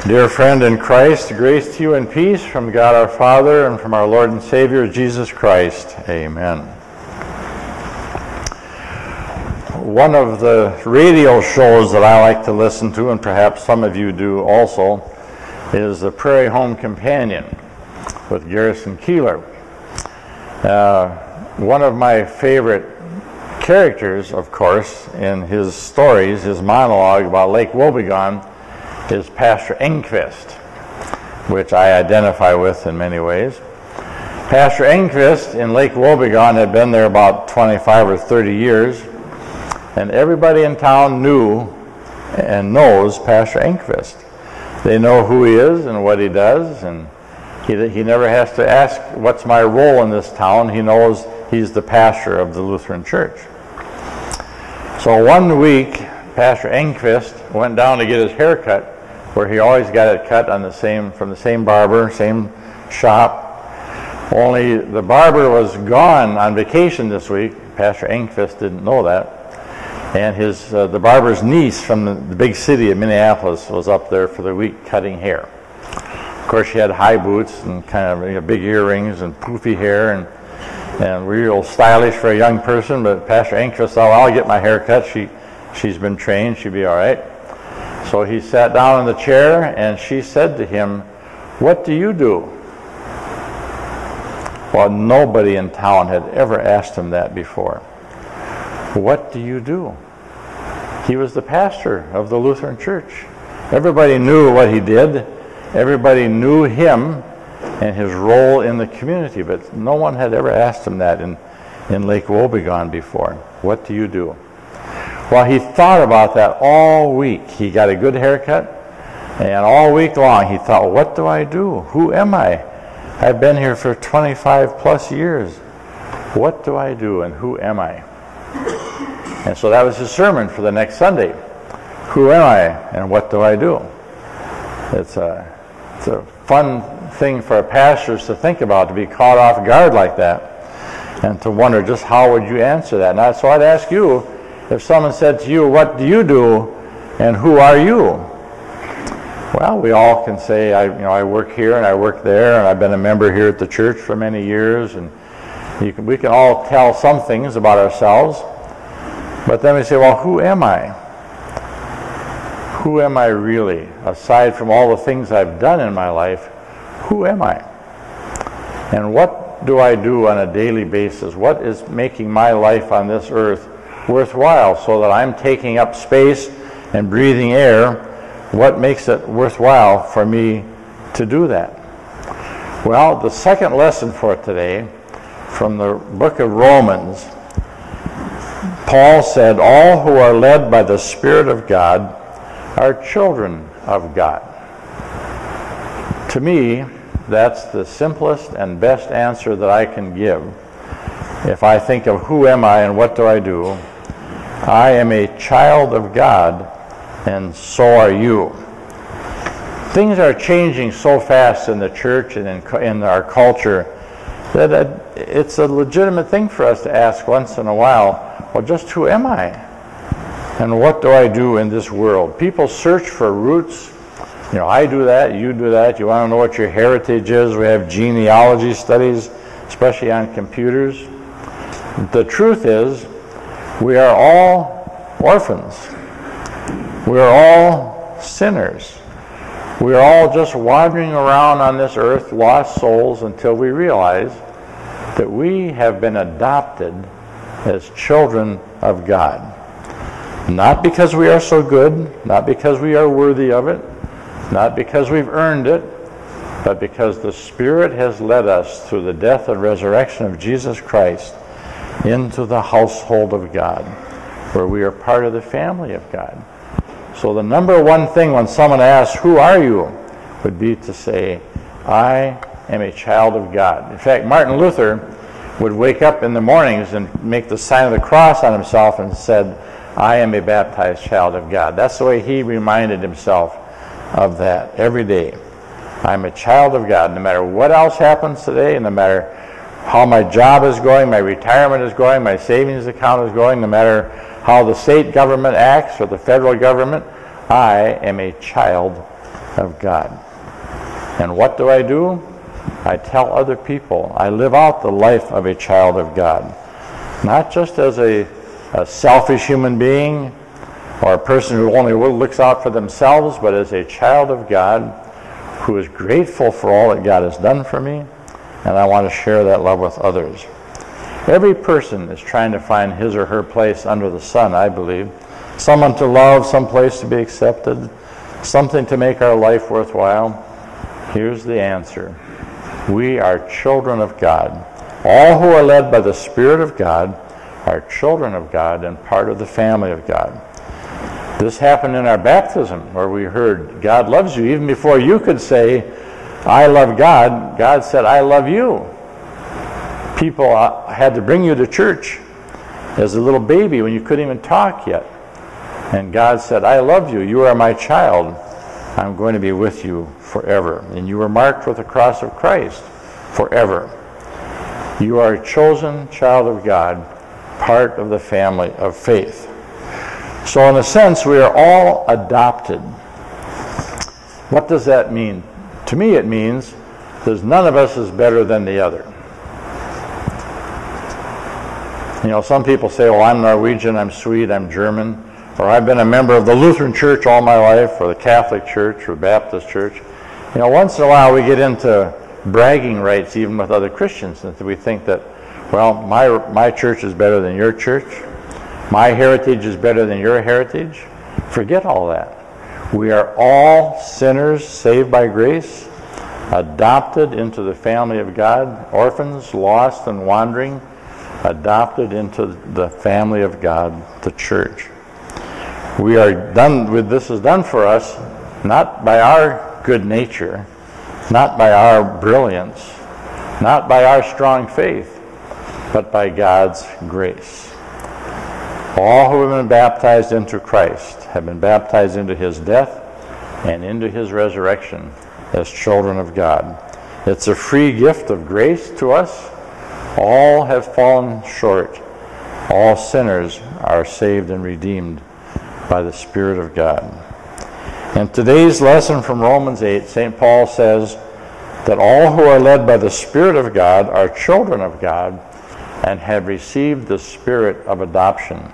Dear friend in Christ, grace to you and peace from God our Father and from our Lord and Savior Jesus Christ. Amen. One of the radio shows that I like to listen to, and perhaps some of you do also, is the Prairie Home Companion with Garrison Keillor. One of my favorite characters, of course, in his stories, his monologue about Lake Wobegon, is Pastor Engqvist, which I identify with in many ways. Pastor Engqvist in Lake Wobegon had been there about 25 or 30 years, and everybody in town knew and knows Pastor Engqvist. They know who he is and what he does, and he never has to ask, what's my role in this town? He knows he's the pastor of the Lutheran Church. So one week, Pastor Engqvist went down to get his hair cut, where he always got it cut from the same barber, same shop. Only the barber was gone on vacation this week. Pastor Engqvist didn't know that. And the barber's niece from the big city of Minneapolis was up there for the week cutting hair. Of course, she had high boots and kind of big earrings and poofy hair and real stylish for a young person. But Pastor Engqvist thought, well, I'll get my hair cut. She's been trained. She'll be all right. So he sat down in the chair, and she said to him, "What do you do?" Well, nobody in town had ever asked him that before. What do you do? He was the pastor of the Lutheran Church. Everybody knew what he did. Everybody knew him and his role in the community, but no one had ever asked him that in Lake Wobegon before. What do you do? Well, he thought about that all week. He got a good haircut, and all week long he thought, what do I do? Who am I? I've been here for 25 plus years. What do I do and who am I? And so that was his sermon for the next Sunday. Who am I and what do I do? It's a fun thing for pastors to think about, to be caught off guard like that, and to wonder just how would you answer that. And so I'd ask you, if someone said to you, what do you do and who are you? Well, we all can say, I work here and I work there, and I've been a member here at the church for many years, and we can all tell some things about ourselves. But then we say, well, who am I? Who am I really? Aside from all the things I've done in my life, who am I? And what do I do on a daily basis? What is making my life on this earth worthwhile, so that I'm taking up space and breathing air? What makes it worthwhile for me to do that? Well, the second lesson for today, from the book of Romans, Paul said, all who are led by the Spirit of God are children of God. To me, that's the simplest and best answer that I can give. If I think of who am I and what do I do, I am a child of God, and so are you. Things are changing so fast in the church and in our culture that it's a legitimate thing for us to ask once in a while, well, just who am I? And what do I do in this world? People search for roots. I do that, you do that. You want to know what your heritage is? We have genealogy studies, especially on computers. The truth is, we are all orphans. We are all sinners. We are all just wandering around on this earth, lost souls, until we realize that we have been adopted as children of God. Not because we are so good, not because we are worthy of it, not because we've earned it, but because the Spirit has led us through the death and resurrection of Jesus Christ into the household of God, where we are part of the family of God. So the number one thing when someone asks, who are you, would be to say, I am a child of God. In fact, Martin Luther would wake up in the mornings and make the sign of the cross on himself and said, I am a baptized child of God. That's the way he reminded himself of that every day. I'm a child of God. No matter what else happens today, and no matter how my job is going, my retirement is going, my savings account is going, no matter how the state government acts or the federal government, I am a child of God. And what do? I tell other people. I live out the life of a child of God. Not just as a selfish human being or a person who only looks out for themselves, but as a child of God who is grateful for all that God has done for me, and I want to share that love with others. Every person is trying to find his or her place under the sun, I believe. Someone to love, some place to be accepted, something to make our life worthwhile. Here's the answer. We are children of God. All who are led by the Spirit of God are children of God and part of the family of God. This happened in our baptism, where we heard, God loves you. Even before you could say, I love God, God said, I love you. People had to bring you to church as a little baby when you couldn't even talk yet. And God said, I love you. You are my child. I'm going to be with you forever. And you were marked with the cross of Christ forever. You are a chosen child of God, part of the family of faith. So in a sense, we are all adopted. What does that mean? To me, it means that none of us is better than the other. You know, some people say, well, I'm Norwegian, I'm Swede, I'm German, or I've been a member of the Lutheran Church all my life, or the Catholic Church, or Baptist Church. You know, once in a while we get into bragging rights even with other Christians, and we think that, well, my church is better than your church, my heritage is better than your heritage. Forget all that. We are all sinners saved by grace, adopted into the family of God, orphans, lost and wandering, adopted into the family of God, the church. We are done with this is done for us not by our good nature, not by our brilliance, not by our strong faith, but by God's grace. All who have been baptized into Christ have been baptized into his death and into his resurrection as children of God. It's a free gift of grace to us. All have fallen short. All sinners are saved and redeemed by the Spirit of God. In today's lesson from Romans 8, St. Paul says that all who are led by the Spirit of God are children of God and have received the Spirit of adoption.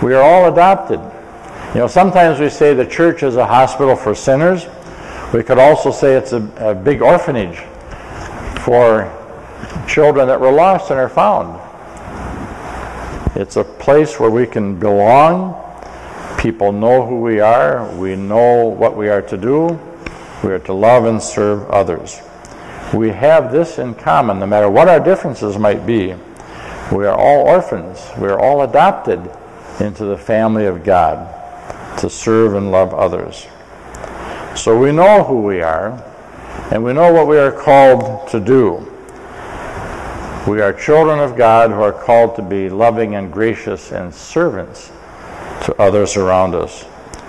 We are all adopted. You know, sometimes we say the church is a hospital for sinners. We could also say it's a big orphanage for children that were lost and are found. It's a place where we can belong. People know who we are. We know what we are to do. We are to love and serve others. We have this in common, no matter what our differences might be. We are all orphans. We are all adopted into the family of God to serve and love others. So we know who we are, and we know what we are called to do. We are children of God who are called to be loving and gracious and servants to others around us.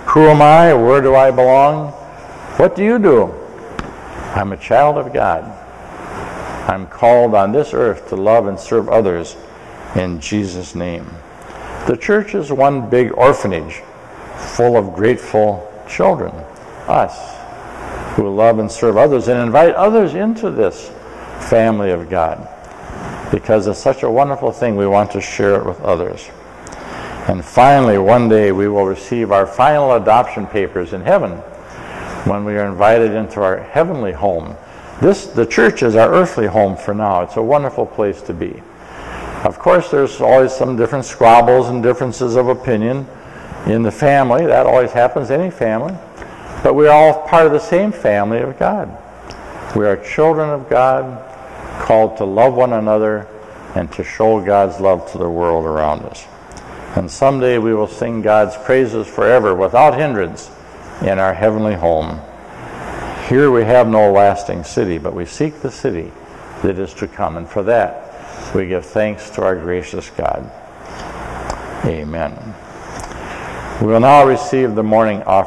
Who am I? Where do I belong? What do you do? I'm a child of God. I'm called on this earth to love and serve others in Jesus' name. The church is one big orphanage full of grateful children, us, who love and serve others and invite others into this family of God. Because it's such a wonderful thing, we want to share it with others. And finally, one day we will receive our final adoption papers in heaven when we are invited into our heavenly home. The church is our earthly home for now. It's a wonderful place to be. Of course, there's always some different squabbles and differences of opinion in the family. That always happens, any family. But we're all part of the same family of God. We are children of God, called to love one another and to show God's love to the world around us. And someday we will sing God's praises forever without hindrance in our heavenly home. Here we have no lasting city, but we seek the city that is to come. And for that, we give thanks to our gracious God. Amen. We will now receive the morning offering.